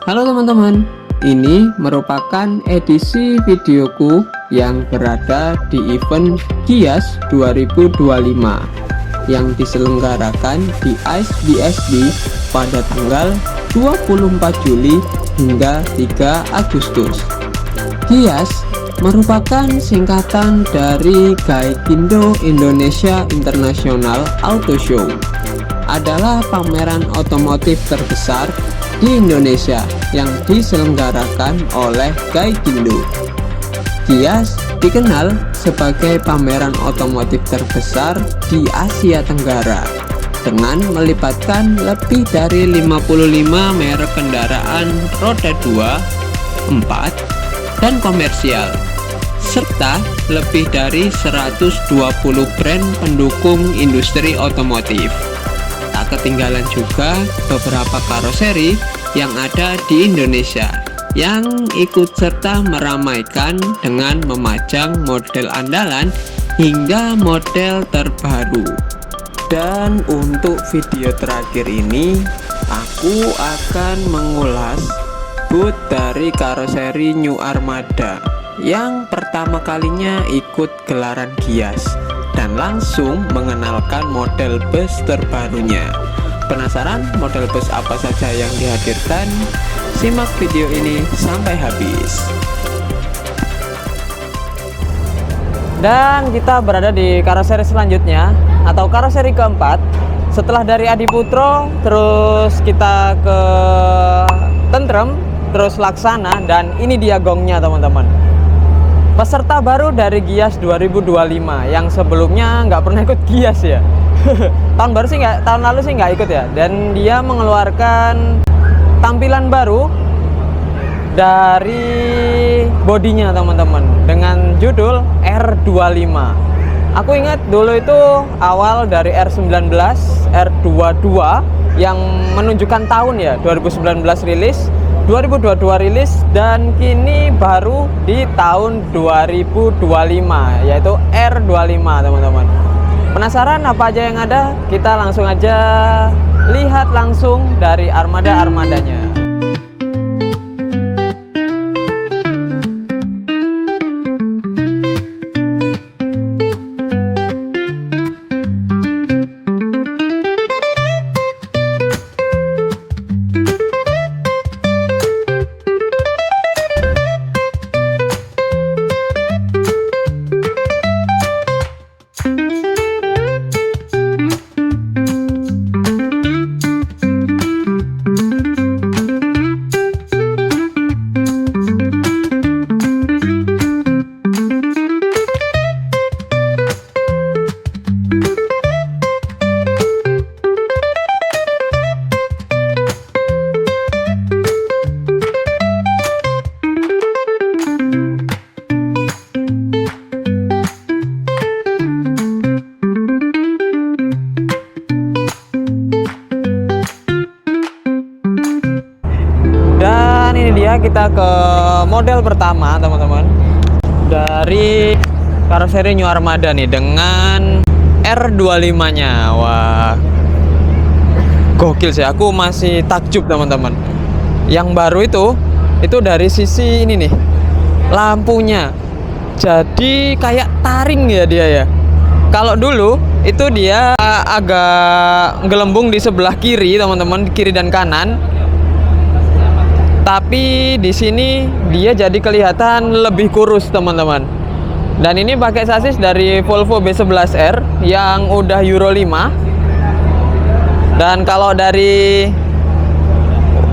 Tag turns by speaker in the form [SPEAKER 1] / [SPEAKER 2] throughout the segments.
[SPEAKER 1] Halo teman-teman, ini merupakan edisi videoku yang berada di event Gias 2025 yang diselenggarakan di ICE BSD pada tanggal 24 Juli hingga 3 Agustus. Gias merupakan singkatan dari Gaikindo Indonesia International Auto Show, adalah pameran otomotif terbesar di Indonesia yang diselenggarakan oleh Gaikindo. Gias dikenal sebagai pameran otomotif terbesar di Asia Tenggara dengan melibatkan lebih dari 55 merek kendaraan roda 2, 4, dan komersial, serta lebih dari 120 brand pendukung industri otomotif. Tak ketinggalan juga beberapa karoseri yang ada di Indonesia yang ikut serta meramaikan dengan memajang model andalan hingga model terbaru. Dan untuk video terakhir ini aku akan mengulas booth dari karoseri New Armada yang pertama kalinya ikut gelaran Gias dan langsung mengenalkan model bus terbarunya. Penasaran model bus apa saja yang dihadirkan? Simak video ini sampai habis. Dan kita berada di karoseri selanjutnya atau karoseri keempat. Setelah dari Adiputro, terus kita ke Tentrem, terus Laksana, dan ini dia gongnya teman-teman. Peserta baru dari Gias 2025 yang sebelumnya nggak pernah ikut Gias ya. tahun lalu sih nggak ikut ya. Dan dia mengeluarkan tampilan baru dari bodinya teman-teman dengan judul R25. Aku ingat dulu itu awal dari R19, R22 yang menunjukkan tahun ya, 2019 rilis, 2022 rilis, dan kini baru di tahun 2025 yaitu R25 teman-teman. Penasaran apa aja yang ada? Kita langsung aja lihat langsung dari armada-armadanya. Kita ke model pertama teman-teman dari karoseri New Armada nih dengan R25 nya. Wah, gokil sih, aku masih takjub teman-teman. Yang baru itu dari sisi ini nih, lampunya jadi kayak taring ya dia ya. Kalau dulu itu dia agak gelembung di sebelah kiri teman-teman, kiri dan kanan. Tapi di sini dia jadi kelihatan lebih kurus teman-teman. Dan ini pakai sasis dari Volvo B11R yang udah Euro 5. Dan kalau dari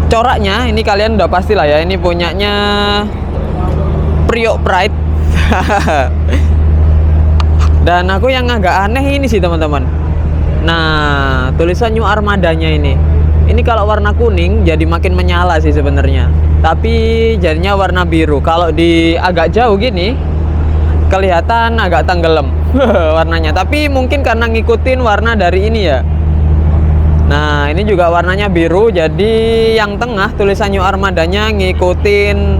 [SPEAKER 1] coraknya ini kalian udah pasti lah ya, ini punyanya Priok Pride. Dan aku yang agak aneh ini sih teman-teman. Nah, tulisan New Armadanya ini kalau warna kuning jadi makin menyala sih sebenarnya, tapi jadinya warna biru. Kalau di agak jauh gini kelihatan agak tenggelam warnanya, tapi mungkin karena ngikutin warna dari ini ya. Nah, ini juga warnanya biru, jadi yang tengah tulisan New Armadanya ngikutin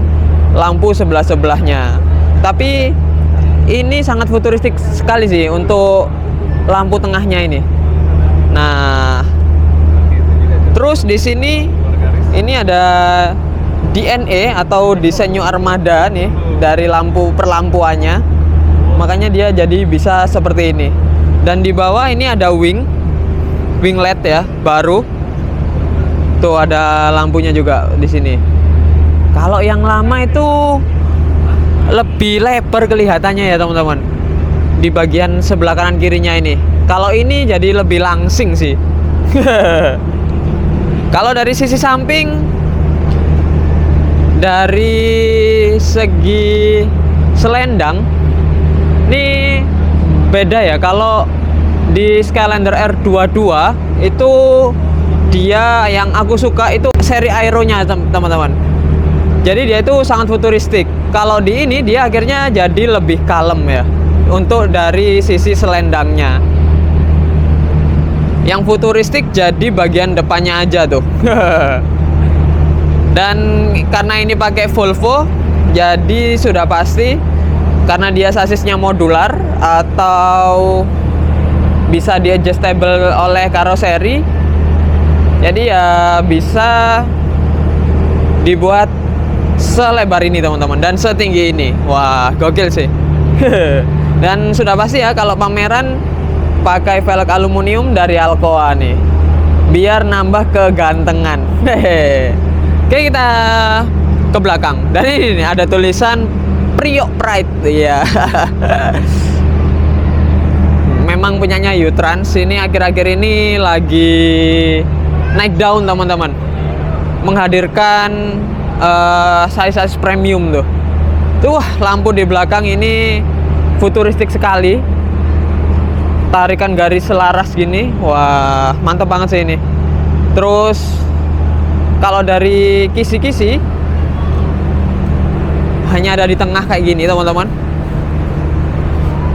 [SPEAKER 1] lampu sebelah-sebelahnya. Tapi ini sangat futuristik sekali sih untuk lampu tengahnya ini. Nah, terus di sini ini ada DNA atau desain New Armada nih dari lampu perlampuannya, makanya dia jadi bisa seperti ini. Dan di bawah ini ada wing LED ya, baru tuh ada lampunya juga di sini. Kalau yang lama itu lebih lebar kelihatannya ya teman-teman, di bagian sebelah kanan kirinya ini. Kalau ini jadi lebih langsing sih. Kalau dari sisi samping, dari segi selendang ini beda ya. Kalau di Skylander R22 itu dia yang aku suka itu seri Aero-nya teman-teman. Jadi dia itu sangat futuristik. Kalau di ini dia akhirnya jadi lebih kalem ya, untuk dari sisi selendangnya. Yang futuristik jadi bagian depannya aja tuh. Dan karena ini pakai Volvo, jadi sudah pasti karena dia sasisnya modular atau bisa di adjustable oleh karoseri, jadi ya bisa dibuat selebar ini teman-teman, dan setinggi ini. Wah, gokil sih. Dan sudah pasti ya kalau pameran pakai velg aluminium dari Alcoa nih, biar nambah kegantengan. Oke, kita ke belakang. Dan ini nih, ada tulisan Priok Pride ya. Memang punyanya U-Trans. Ini akhir-akhir ini lagi naik daun teman-teman, menghadirkan size premium tuh. Tuh lampu di belakang ini futuristik sekali, tarikan garis selaras gini. Wah, mantap banget sih ini. Terus kalau dari kisi-kisi hanya ada di tengah kayak gini teman-teman.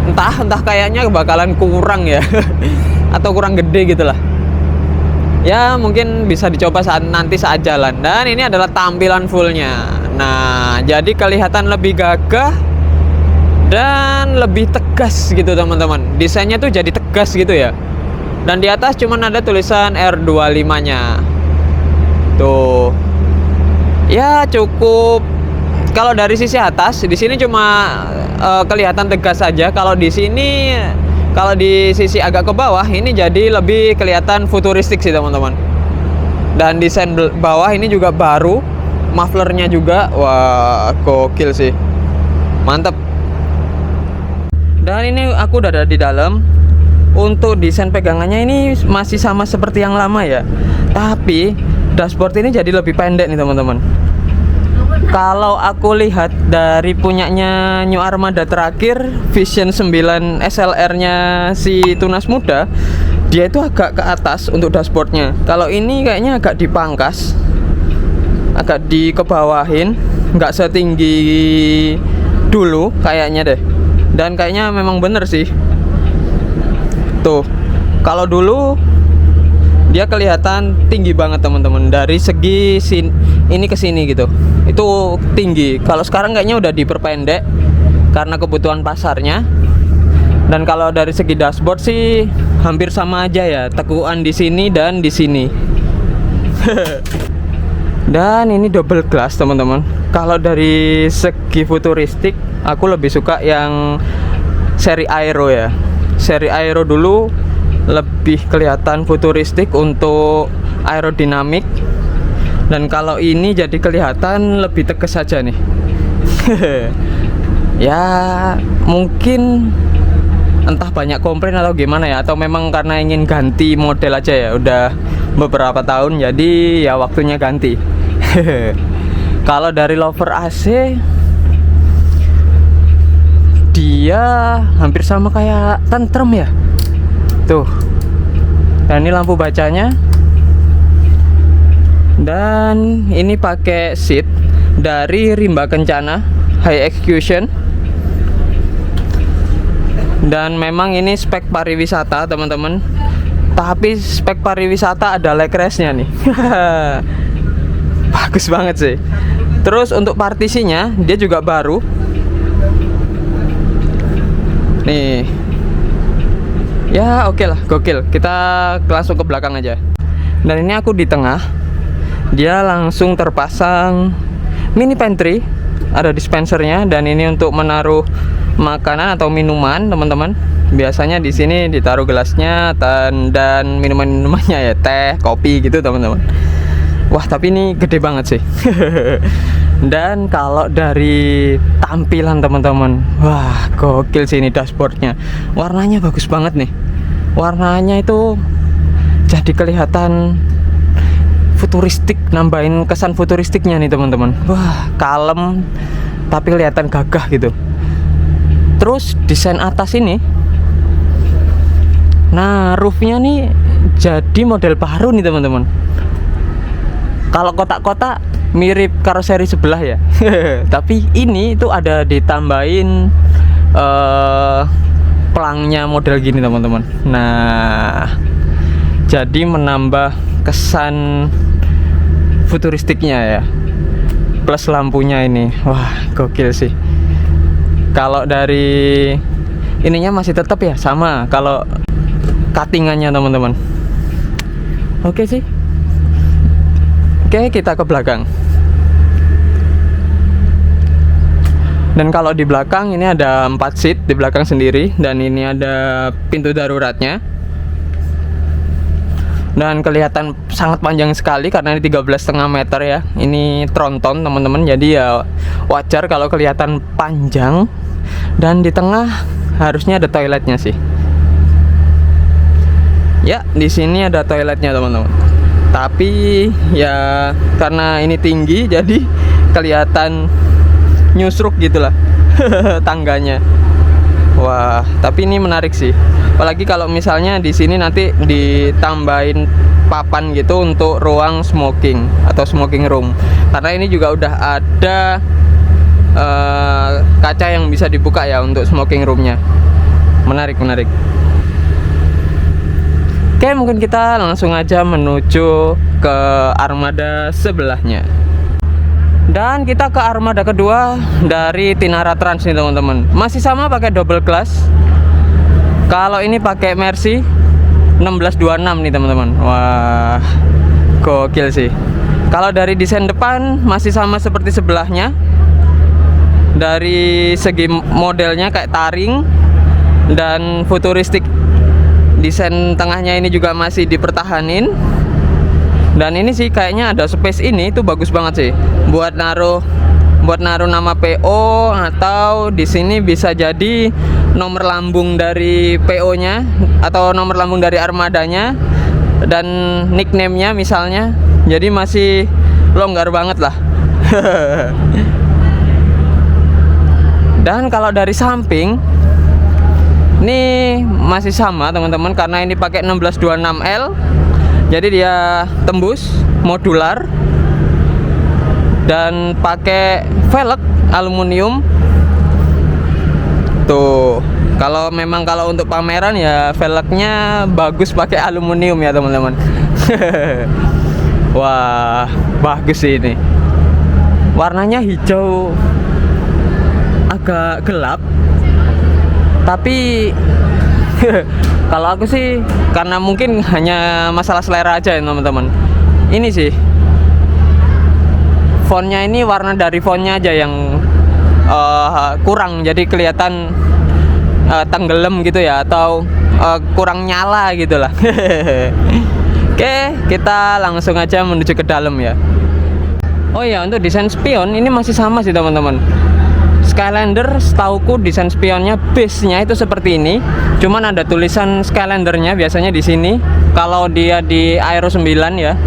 [SPEAKER 1] Entah kayaknya bakalan kurang ya. Atau kurang gede gitu lah. Ya mungkin bisa dicoba nanti saat jalan. Dan ini adalah tampilan fullnya. Nah, jadi kelihatan lebih gagah dan lebih tegas gitu teman-teman. Desainnya tuh jadi tegas gitu ya. Dan di atas cuman ada tulisan R25 nya tuh. Ya cukup. Kalau dari sisi atas di sini cuma kelihatan tegas saja. Kalau di sini, kalau di sisi agak ke bawah ini jadi lebih kelihatan futuristik sih teman-teman. Dan desain bawah ini juga baru, mufflernya juga. Wah, gokil sih, mantap. Dan ini aku udah ada di dalam. Untuk desain pegangannya ini masih sama seperti yang lama ya, tapi dashboard ini jadi lebih pendek nih teman-teman. Kalau aku lihat dari punyanya New Armada terakhir, Vision 9 SLR-nya si Tunas Muda, dia itu agak ke atas untuk dashboardnya. Kalau ini kayaknya agak dipangkas, agak dikebawahin, nggak setinggi dulu kayaknya deh. Dan kayaknya memang bener sih. Tuh, kalau dulu dia kelihatan tinggi banget teman-teman, dari segi ini ke sini gitu, itu tinggi. Kalau sekarang kayaknya udah diperpendek karena kebutuhan pasarnya. Dan kalau dari segi dashboard sih hampir sama aja ya, tekuan di sini dan di sini. Dan ini double glass teman-teman. Kalau dari segi futuristik, aku lebih suka yang seri Aero ya. Seri Aero dulu lebih kelihatan futuristik untuk aerodinamik. Dan kalau ini jadi kelihatan lebih tegas saja nih. Ya mungkin entah banyak komplain atau gimana ya, atau memang karena ingin ganti model aja ya. Udah beberapa tahun jadi ya waktunya ganti. Kalau dari lover AC, dia hampir sama kayak Tentrem ya. Tuh. Dan ini lampu bacanya. Dan ini pakai seat dari Rimba Kencana High Execution. Dan memang ini spek pariwisata teman-teman. Tapi spek pariwisata ada leg rest-nya nih. Bagus banget sih. Terus untuk partisinya dia juga baru. Nih. Ya oke lah, gokil. Kita langsung ke belakang aja. Dan ini aku di tengah. Dia langsung terpasang mini pantry, ada dispensernya, dan ini untuk menaruh makanan atau minuman teman-teman. Biasanya di sini ditaruh gelasnya dan minuman-minumannya ya, teh, kopi gitu teman-teman. Wah, tapi ini gede banget sih. Dan kalau dari tampilan teman-teman, wah gokil sih ini dashboardnya. Warnanya bagus banget nih. Warnanya itu jadi kelihatan futuristik, nambahin kesan futuristiknya nih teman-teman. Wah, kalem tapi kelihatan gagah gitu. Terus desain atas ini, nah roofnya nih jadi model baru nih teman-teman. Kalau kotak-kotak mirip karoseri sebelah ya. Tapi ini itu ada ditambahin pelangnya model gini teman-teman. Nah, jadi menambah kesan futuristiknya ya. Plus lampunya ini, wah gokil sih. Kalau dari ininya masih tetap ya sama. Kalau cuttingannya teman-teman, oke sih. Oke, kita ke belakang. Dan kalau di belakang ini ada 4 seat di belakang sendiri, dan ini ada pintu daruratnya. Dan kelihatan sangat panjang sekali karena ini 13,5 meter ya. Ini tronton teman-teman, jadi ya wajar kalau kelihatan panjang. Dan di tengah harusnya ada toiletnya sih. Ya, di sini ada toiletnya teman-teman. Tapi ya karena ini tinggi jadi kelihatan nyusruk gitulah tangganya. Wah, tapi ini menarik sih. Apalagi kalau misalnya di sini nanti ditambahin papan gitu untuk ruang smoking atau smoking room. Karena ini juga udah ada kaca yang bisa dibuka ya untuk smoking roomnya. Menarik. Oke, mungkin kita langsung aja menuju ke armada sebelahnya. Dan kita ke armada kedua dari Tinara Trans nih teman-teman. Masih sama pakai double glass. Kalau ini pakai Mercy 1626 nih teman-teman. Wah, gokil sih. Kalau dari desain depan masih sama seperti sebelahnya. Dari segi modelnya kayak taring dan futuristik. Desain tengahnya ini juga masih dipertahanin. Dan ini sih kayaknya ada space ini itu bagus banget sih buat naruh nama PO, atau di sini bisa jadi nomor lambung dari PO-nya atau nomor lambung dari armadanya dan nickname-nya misalnya. Jadi masih longgar banget lah. Dan kalau dari samping ini masih sama teman-teman, karena ini pakai 1626L. Jadi dia tembus modular dan pakai velg aluminium. Tuh, kalau untuk pameran ya velgnya bagus pakai aluminium ya teman-teman. Wah, bagus sih ini. Warnanya hijau agak gelap. Tapi kalau aku sih karena mungkin hanya masalah selera aja ya teman-teman. Ini sih fontnya, ini warna dari fontnya aja yang kurang, jadi kelihatan tenggelam gitu ya, atau kurang nyala gitu lah. Oke, kita langsung aja menuju ke dalam ya. Oh ya, untuk desain spion ini masih sama sih teman-teman. Skylander setauku desain spionnya base-nya itu seperti ini. Cuman ada tulisan Skylandernya biasanya di sini. Kalau dia di Aero 9 ya,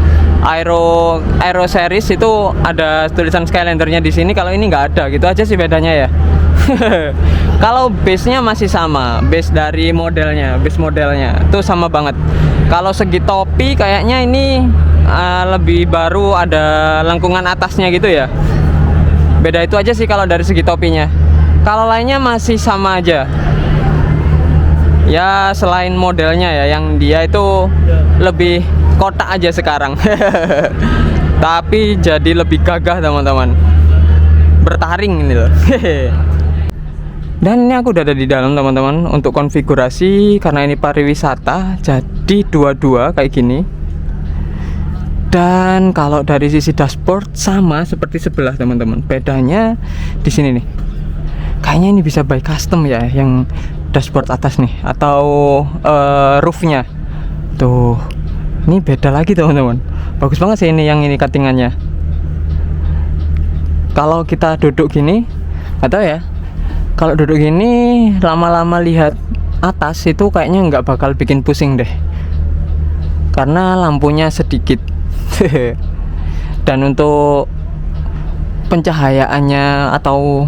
[SPEAKER 1] Aero series itu ada tulisan Skylandernya di sini. Kalau ini nggak ada, gitu aja sih bedanya ya. Kalau base-nya masih sama, base modelnya itu sama banget. Kalau segi topi kayaknya ini lebih baru, ada lengkungan atasnya gitu ya. Beda itu aja sih kalau dari segi topinya. Kalau lainnya masih sama aja. Ya selain modelnya ya, yang dia itu lebih kotak aja sekarang. Tapi jadi lebih gagah teman-teman. Bertaring ini loh. Dan ini aku udah ada di dalam teman-teman. Untuk konfigurasi, karena ini pariwisata, jadi dua-dua kayak gini.
[SPEAKER 2] Dan kalau dari sisi dashboard sama seperti sebelah teman-teman. Bedanya di sini nih. Kayaknya ini bisa by custom ya, yang dashboard atas nih atau roofnya. Tuh, ini beda lagi teman-teman. Bagus banget sih ini, yang ini cuttingannya. Kalau kita duduk gini, atau ya, kalau duduk gini lama-lama lihat atas itu kayaknya nggak bakal bikin pusing deh, karena lampunya sedikit. Dan untuk pencahayaannya atau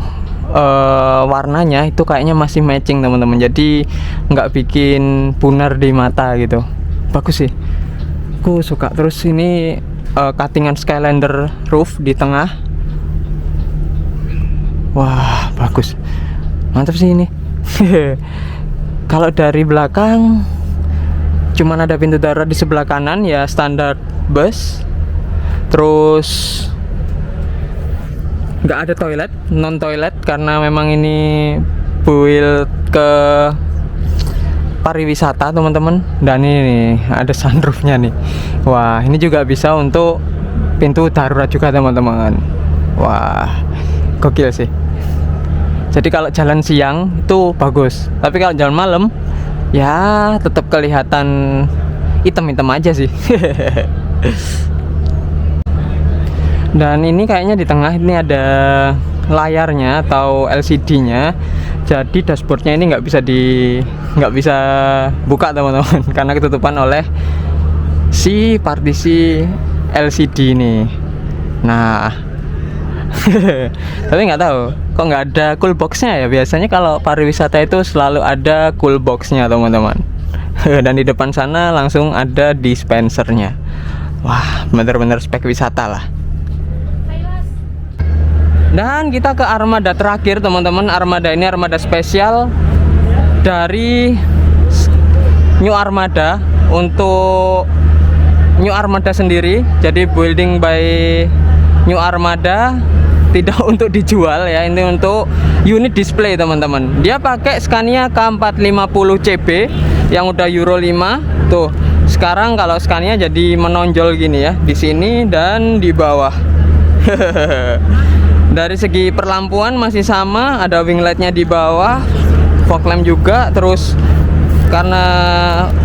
[SPEAKER 2] warnanya itu kayaknya masih matching teman-teman, jadi nggak bikin punar di mata gitu. Bagus sih, aku suka. Terus ini cuttingan Skylander roof di tengah. Wah, bagus, mantap sih ini. Kalau dari belakang cuman ada pintu darurat di sebelah kanan ya, standar bus. Terus nggak ada toilet, non toilet, karena memang ini build ke pariwisata teman-teman. Dan ini nih, ada sunroofnya nih. Wah, ini juga bisa untuk pintu darurat juga teman-teman. Wah, gokil sih. Jadi kalau jalan siang itu bagus, tapi kalau jalan malam ya tetap kelihatan hitam-hitam aja sih. Dan ini kayaknya di tengah ini ada layarnya atau LCD-nya. Jadi dashboardnya ini nggak bisa buka teman-teman, karena ketutupan oleh si partisi LCD ini. Nah, tapi nggak tahu kok nggak ada cool box-nya ya. Biasanya kalau pariwisata itu selalu ada cool box-nya teman-teman. Dan di depan sana langsung ada dispensernya. Wah, bener-bener spek wisata lah. Dan kita ke armada terakhir teman-teman. Armada ini armada spesial dari New Armada, untuk New Armada sendiri. Jadi building by New Armada, tidak untuk dijual ya, ini untuk unit display teman-teman. Dia pakai Scania K450 CB yang udah Euro 5. Tuh, sekarang kalau Scania jadi menonjol gini ya, di sini dan di bawah. Dari segi perlampuan masih sama, ada winglightnya di bawah, fog lamp juga. Terus karena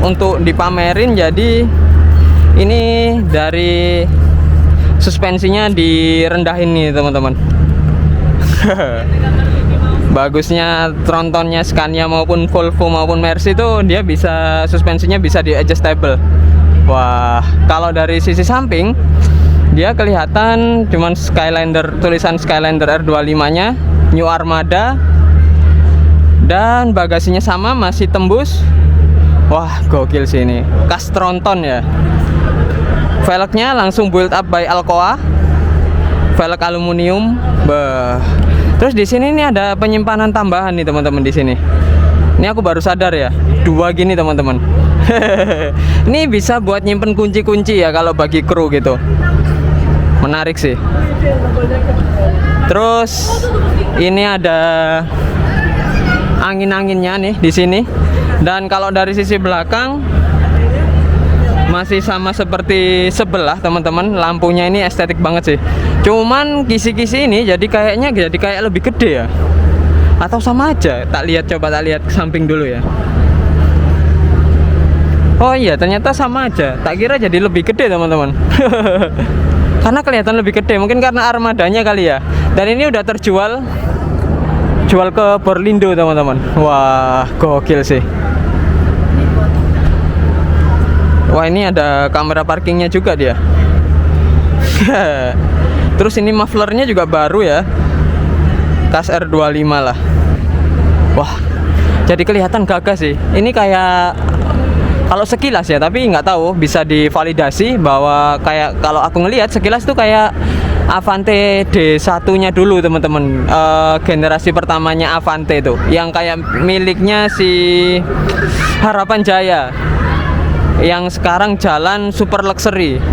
[SPEAKER 2] untuk dipamerin, jadi ini dari suspensinya direndahin nih teman-teman. Bagusnya trontonnya Scania maupun Volvo maupun Mercy itu dia bisa, suspensinya bisa di adjustable. Wah, kalau dari sisi samping dia kelihatan cuman Skylander, tulisan Skylander R25-nya New Armada, dan bagasinya sama, masih tembus. Wah, gokil sih ini. Kas tronton ya. Velgnya langsung build up by Alcoa. Velg aluminium. Bah. Terus di sini nih ada penyimpanan tambahan nih teman-teman di sini. Ini aku baru sadar ya. Dua gini teman-teman. Ini bisa buat nyimpen kunci-kunci ya kalau bagi kru gitu. Menarik sih. Terus ini ada angin-anginnya nih di sini. Dan kalau dari sisi belakang masih sama seperti sebelah teman-teman. Lampunya ini estetik banget sih. Cuman kisi-kisi ini jadi kayak lebih gede ya. Atau sama aja? Coba tak lihat samping dulu ya. Oh iya, ternyata sama aja. Tak kira jadi lebih gede teman-teman. Karena kelihatan lebih gede, mungkin karena armadanya kali ya. Dan ini udah terjual ke Berlindo teman-teman. Wah, gokil sih. Wah, ini ada kamera parkingnya juga dia. Terus ini mufflernya juga baru ya, Kas R25 lah. Wah, jadi kelihatan gagah sih. Ini kayak, kalau sekilas ya, tapi nggak tahu, bisa divalidasi bahwa kayak kalau aku ngelihat sekilas tuh kayak Avante D1-nya dulu teman-teman. Generasi pertamanya Avante itu, yang kayak miliknya si Harapan Jaya, yang sekarang jalan super luxury.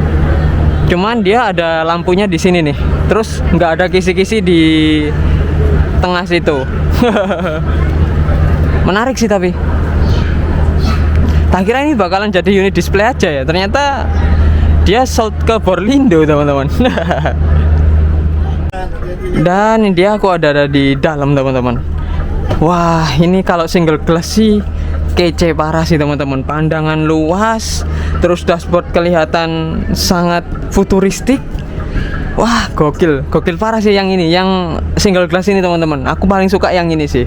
[SPEAKER 2] Cuman dia ada lampunya di sini nih. Terus nggak ada kisi-kisi di tengah situ. Menarik sih tapi. Tak kira ini bakalan jadi unit display aja ya. Ternyata dia sold ke Borlindo teman-teman. Dan ini dia aku ada di dalam teman-teman. Wah, ini kalau single glass sih kece parah sih teman-teman. Pandangan luas, terus dashboard kelihatan sangat futuristik. Wah, gokil parah sih yang ini, yang single glass ini teman-teman. Aku paling suka yang ini sih.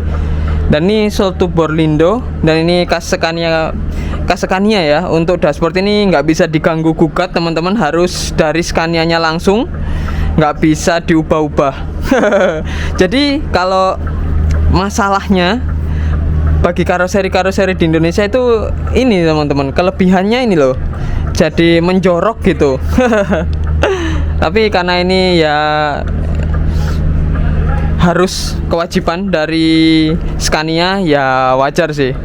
[SPEAKER 2] Dan ini sold to Borlindo, dan ini kas Scania ya. Untuk dashboard ini nggak bisa diganggu gugat teman-teman, harus dari Scania-nya langsung, nggak bisa diubah-ubah. Jadi kalau masalahnya bagi karoseri di Indonesia itu ini teman-teman, kelebihannya ini loh, jadi menjorok gitu. Tapi karena ini ya harus kewajiban dari Scania, ya wajar sih.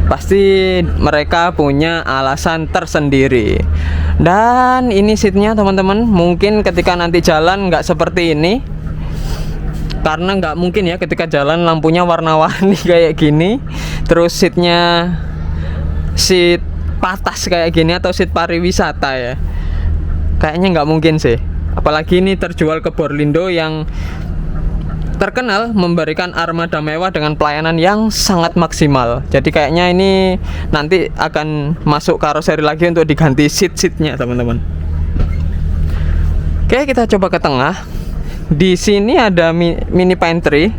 [SPEAKER 2] Pasti mereka punya alasan tersendiri. Dan ini seatnya teman-teman, mungkin ketika nanti jalan nggak seperti ini, karena nggak mungkin ya ketika jalan lampunya warna-warni kayak gini, terus seatnya seat patas kayak gini atau seat pariwisata ya, kayaknya nggak mungkin sih. Apalagi ini terjual ke Borlindo yang terkenal memberikan armada mewah dengan pelayanan yang sangat maksimal. Jadi kayaknya ini nanti akan masuk karoseri lagi untuk diganti seat-seatnya teman-teman. Oke, kita coba ke tengah. Di sini ada mini pantry.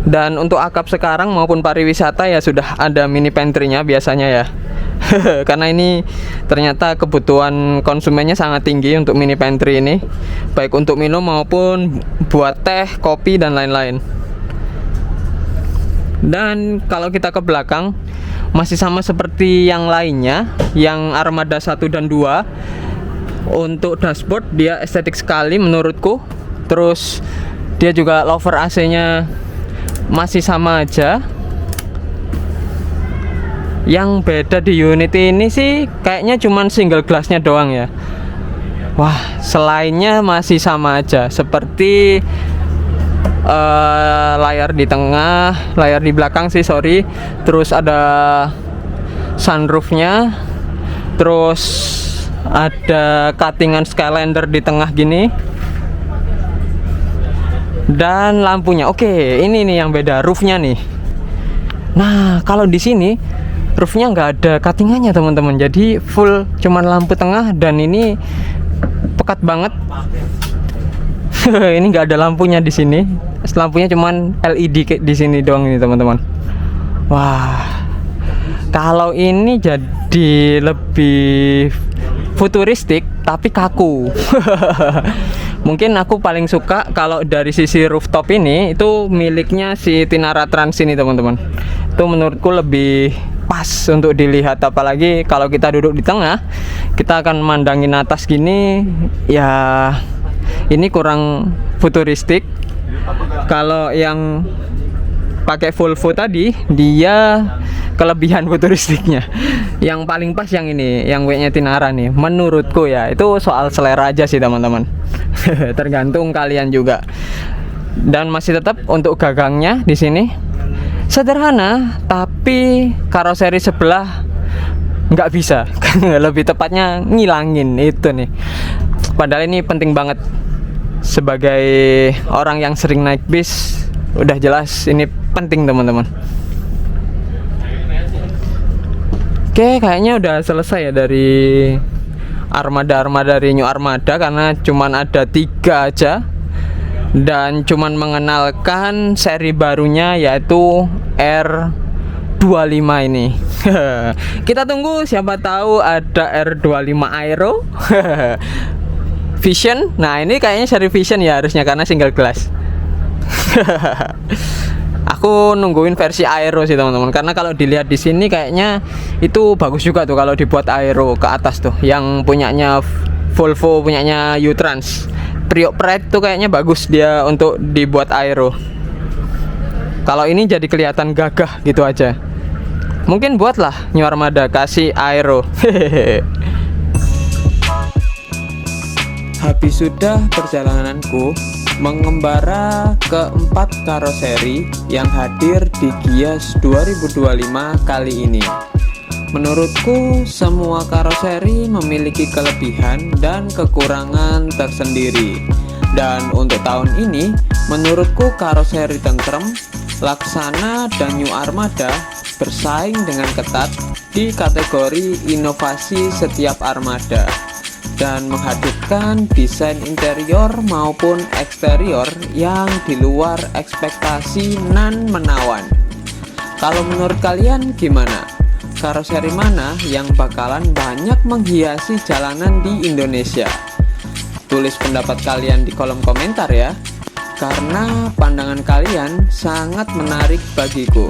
[SPEAKER 2] Dan untuk akap sekarang maupun pariwisata ya sudah ada mini pantry-nya biasanya ya. Karena ini ternyata kebutuhan konsumennya sangat tinggi untuk mini pantry ini, baik untuk minum maupun buat teh, kopi, dan lain-lain. Dan kalau kita ke belakang masih sama seperti yang lainnya, yang Armada 1 dan 2. Untuk dashboard dia estetik sekali menurutku. Terus dia juga lover AC-nya masih sama aja. Yang beda di unit ini sih kayaknya cuman single glassnya doang ya. Wah, selainnya masih sama aja, seperti layar di tengah, layar di belakang sih sorry. Terus ada sunroofnya, terus ada cuttingan Skylander di tengah gini, dan lampunya. Oke, ini nih yang beda, roofnya nih. Nah, kalau di sini roofnya nggak ada cuttingannya teman-teman, jadi full cuman lampu tengah, dan ini pekat banget. Ini nggak ada lampunya di sini, lampunya cuman LED di sini doang ini teman-teman. Wah, kalau ini jadi lebih futuristik tapi kaku. Mungkin aku paling suka kalau dari sisi rooftop ini itu miliknya si Tinara Trans ini teman-teman. Itu menurutku lebih pas untuk dilihat, apalagi kalau kita duduk di tengah, kita akan mandangin atas gini ya. Ini kurang futuristik. Kalau yang pakai Volvo tadi, dia kelebihan futuristiknya. Yang paling pas yang ini, yang W-nya Tinara nih, menurutku ya. Itu soal selera aja sih teman-teman. Tergantung kalian juga. Dan masih tetap untuk gagangnya di sini sederhana, tapi karoseri sebelah nggak bisa. Lebih tepatnya ngilangin itu nih. Padahal ini penting banget. Sebagai orang yang sering naik bis, udah jelas ini penting teman-teman. Oke, kayaknya udah selesai ya dari armada-armada dari New Armada, karena cuman ada 3 aja. Dan cuman mengenalkan seri barunya yaitu R25 ini. Kita tunggu, siapa tahu ada R25 Aero. Vision. Nah, ini kayaknya seri Vision ya harusnya, karena single glass. Aku nungguin versi Aero sih teman-teman, karena kalau dilihat di sini kayaknya itu bagus juga tuh kalau dibuat Aero ke atas tuh, yang punyanya Volvo, punyanya U-Trans. Priok Pride tuh kayaknya bagus dia untuk dibuat Aero. Kalau ini jadi kelihatan gagah gitu aja. Mungkin buatlah New Armada kasih Aero. Habis sudah perjalananku mengembara ke 4 karoseri yang hadir di Gias 2025 kali ini.
[SPEAKER 1] Menurutku, semua karoseri memiliki kelebihan dan kekurangan tersendiri. Dan untuk tahun ini, menurutku karoseri Tentrem, Laksana, dan New Armada bersaing dengan ketat di kategori inovasi setiap armada dan menghadirkan desain interior maupun eksterior yang di luar ekspektasi nan menawan. Kalau menurut kalian gimana? Karoseri mana yang bakalan banyak menghiasi jalanan di Indonesia? Tulis pendapat kalian di kolom komentar ya, karena pandangan kalian sangat menarik bagiku.